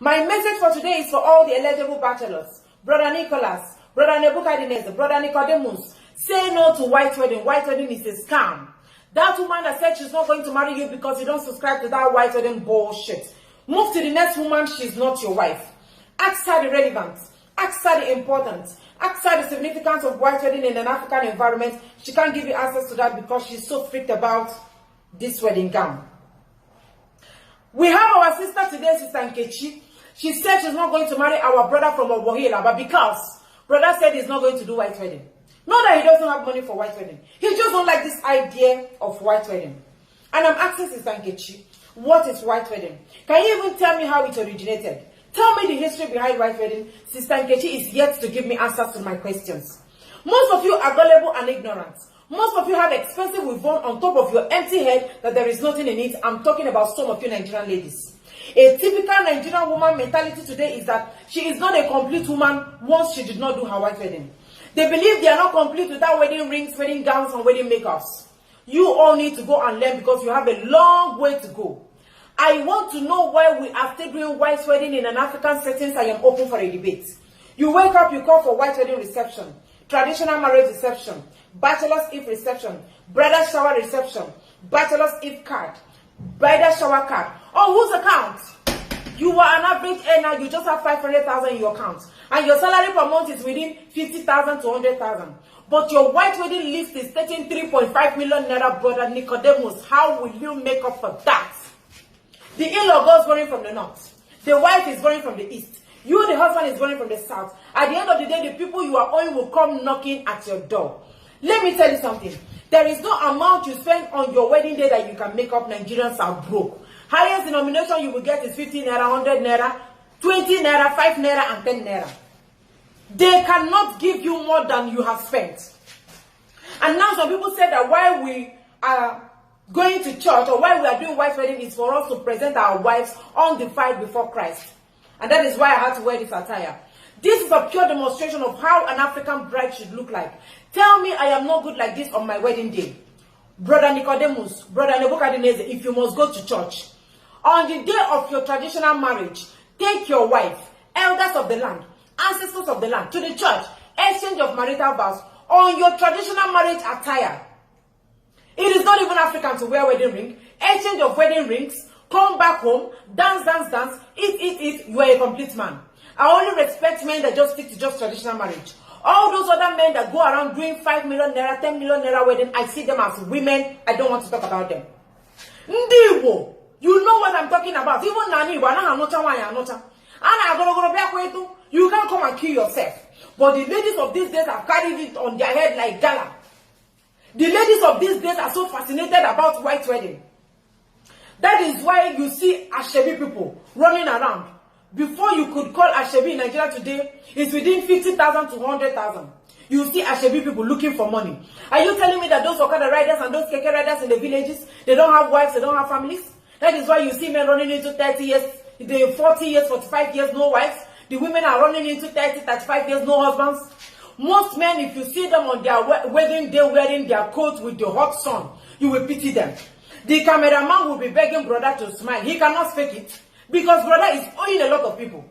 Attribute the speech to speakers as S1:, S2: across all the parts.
S1: My message for today is for all the eligible bachelors. Brother Nicholas, Brother Nebuchadnezzar, Brother Nicodemus, say no to white wedding. White wedding is a scam. That woman that said she's not going to marry you because you don't subscribe to that white wedding bullshit. Move to the next woman, she's not your wife. Ask her the relevance. Ask her the importance. Ask her the significance of white wedding in an African environment. She can't give you answers to that because she's so freaked about this wedding gown. We have our sister today, Sister Nkechi. She said she's not going to marry our brother from Obohila, but because brother said he's not going to do white wedding. Not that he doesn't have money for white wedding. He just don't like this idea of white wedding. And I'm asking Sister Nkechi, what is white wedding? Can you even tell me how it originated? Tell me the history behind white wedding. Sister Nkechi is yet to give me answers to my questions. Most of you are gullible and ignorant. Most of you have expensive weave-on on top of your empty head that there is nothing in it. I'm talking about some of you Nigerian ladies. A typical Nigerian woman mentality today is that she is not a complete woman once she did not do her white wedding. They believe they are not complete without wedding rings, wedding gowns, and wedding makeups. You all need to go and learn because you have a long way to go. I want to know why we are still doing white wedding in an African setting. I am open for a debate. You wake up, you call for white wedding reception, traditional marriage reception, bachelor's eve reception, bridal shower reception, bachelor's eve card, bridal shower card. On whose account? You are an average earner, you just have 500,000 in your account. And your salary per month is within 50,000 to 100,000. But your white wedding list is 33.5 million naira, brother Nicodemus. How will you make up for that? The in-law goes going from the north. The wife is going from the east. You, the husband, is going from the south. At the end of the day, the people you are owing will come knocking at your door. Let me tell you something. There is no amount you spend on your wedding day that you can make up. Nigerians are broke. Highest denomination you will get is 50 naira, 100 naira, 20 naira, 5 naira, and 10 naira. They cannot give you more than you have spent. And now some people say that why we are going to church or why we are doing white wedding is for us to present our wives undefiled before Christ. And that is why I had to wear this attire. This is a pure demonstration of how an African bride should look like. Tell me I am not good like this on my wedding day. Brother Nicodemus, Brother Nebuchadnezzar, if you must go to church, on the day of your traditional marriage, take your wife, elders of the land, ancestors of the land, to the church, exchange of marital vows on your traditional marriage attire. It is not even African to wear wedding ring, exchange of wedding rings, come back home, dance, dance, dance, eat, you are a complete man. I only respect men that just stick to just traditional marriage. All those other men that go around doing 5 million naira, 10 million naira wedding, I see them as women. I don't want to talk about them. Ndiwo, you know what I'm talking about. Even Nani, you can't come and kill yourself. But the ladies of these days have carried it on their head like gala. The ladies of these days are so fascinated about white wedding. That is why you see Ashebi people running around. Before you could call Ashebi in Nigeria today, it's within 50,000 to 100,000. You see Ashebi people looking for money. Are you telling me that those Okada riders and those Keke riders in the villages, they don't have wives, they don't have families? That is why you see men running into 30 years, the 40 years, 45 years, no wives. The women are running into 30, 35 years, no husbands. Most men, if you see them on their wedding day wearing their coat with the hot sun, you will pity them. The cameraman will be begging brother to smile. He cannot fake it. Because brother is owing a lot of people.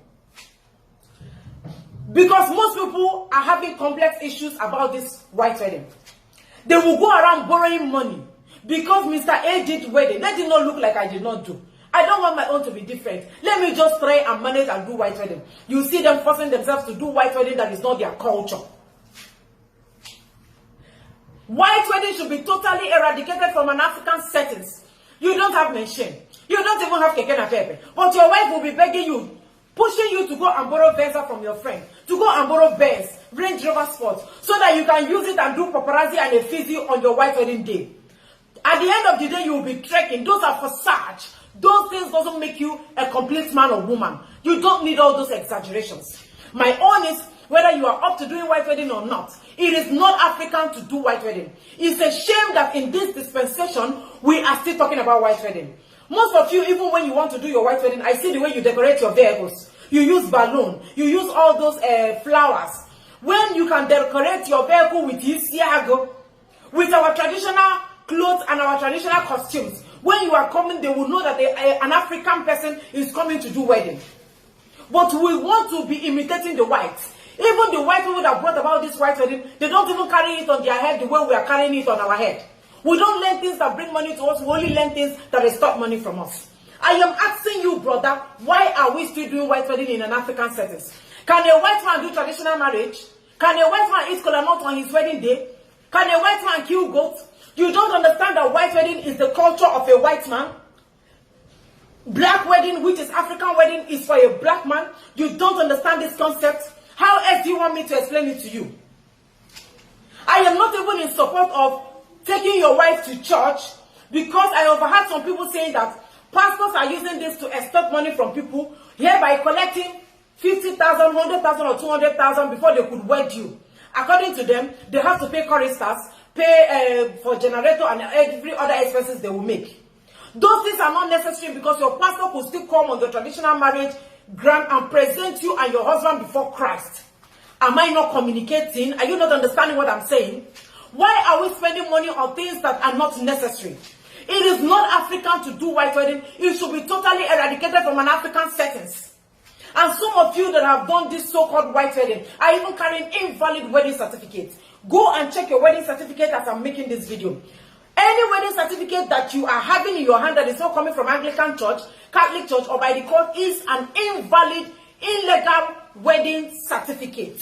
S1: Because most people are having complex issues about this white wedding. They will go around borrowing money. Because Mr. A did wedding. Let it not look like I did not do. I don't want my own to be different. Let me just try and manage and do white wedding. You see them forcing themselves to do white wedding that is not their culture. White wedding should be totally eradicated from an African settings. You don't have mention. You don't even have keke na pepe. But your wife will be begging you, pushing you to go and borrow Venza from your friend, to go and borrow Benz, Range Rover Sport, so that you can use it and do paparazzi and a physio on your white wedding day. At the end of the day, you will be trekking. Those are for such. Those things doesn't make you a complete man or woman. You don't need all those exaggerations. My own is whether you are up to doing white wedding or not. It is not African to do white wedding. It's a shame that in this dispensation, we are still talking about white wedding. Most of you, even when you want to do your white wedding, I see the way you decorate your vehicles. You use balloon. You use all those flowers. When you can decorate your vehicle with isiago, with our traditional clothes and our traditional costumes, when you are coming, they will know that an African person is coming to do wedding. But we want to be imitating the whites. Even the white people that brought about this white wedding, they don't even carry it on their head the way we are carrying it on our head. We don't learn things that bring money to us. We only learn things that extort money from us. I am asking you, brother, why are we still doing white wedding in an African setting? Can a white man do traditional marriage? Can a white man eat kola nut on his wedding day? Can a white man kill goats? You don't understand that white wedding is the culture of a white man. Black wedding, which is African wedding, is for a black man. You don't understand this concept. How else do you want me to explain it to you? I am not even in support of taking your wife to church, because I overheard some people saying that pastors are using this to extort money from people, hereby collecting 50,000, 100,000 or 200,000 before they could wed you. According to them, they have to pay choristers, pay for generator and every other expenses they will make. Those things are not necessary, because your pastor could still come on the traditional marriage grant and present you and your husband before Christ. Am I not communicating? Are you not understanding what I'm saying? Why are we spending money on things that are not necessary? It is not African to do white wedding. It should be totally eradicated from an African settings. And some of you that have done this so-called white wedding are even carrying invalid wedding certificates. Go and check your wedding certificate as I'm making this video. Any wedding certificate that you are having in your hand that is not coming from Anglican Church, Catholic Church, or by the court is an invalid, illegal wedding certificate.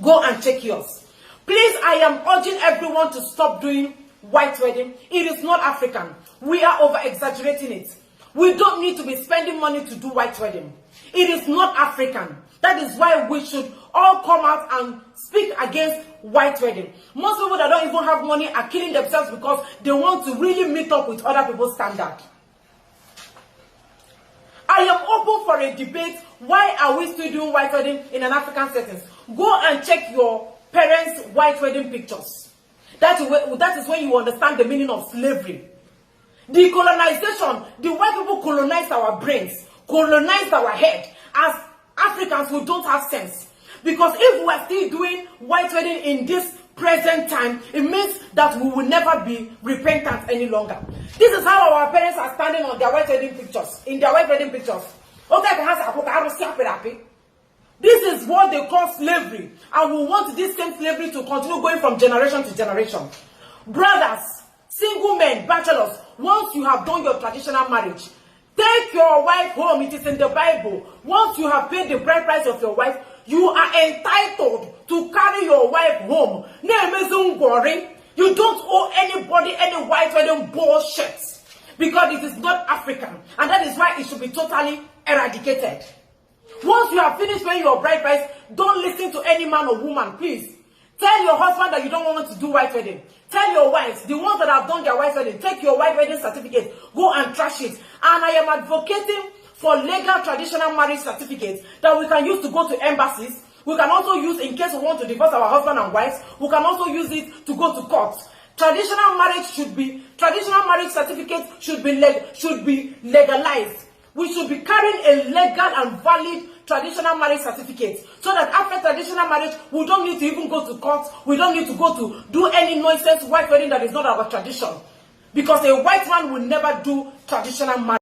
S1: Go and check yours. Please, I am urging everyone to stop doing white wedding. It is not African. We are over-exaggerating it. We don't need to be spending money to do white wedding. It is not African. That is why we should all come out and speak against white wedding. Most people that don't even have money are killing themselves because they want to really meet up with other people's standard. I am open for a debate. Why are we still doing white wedding in an African setting? Go and check your parents' white wedding pictures. That is when you understand the meaning of slavery. The colonization, the white people colonized our brains, colonized our head as Africans who don't have sense. Because if we are still doing white wedding in this present time, it means that we will never be repentant any longer. This is how our parents are standing on their white wedding pictures, in their white wedding pictures. This is what they call slavery, and we want this same slavery to continue going from generation to generation. Brothers, single men, bachelors, once you have done your traditional marriage, take your wife home. It is in the Bible. Once you have paid the bride price of your wife, you are entitled to carry your wife home. You don't owe anybody any white wedding bullshit, because it is not African, and that is why it should be totally eradicated. Once you have finished paying your bride price, don't listen to any man or woman, please. Tell your husband that you don't want to do white wedding. Tell your wives, the ones that have done their white wedding, take your white wedding certificate, go and trash it. And I am advocating for legal traditional marriage certificates that we can use to go to embassies. We can also use in case we want to divorce our husband and wives. We can also use it to go to court. Traditional marriage certificates should be legalized. We should be carrying a legal and valid traditional marriage certificate, so that after traditional marriage, we don't need to even go to court. We don't need to go to do any nonsense white wedding that is not our tradition. Because a white man will never do traditional marriage.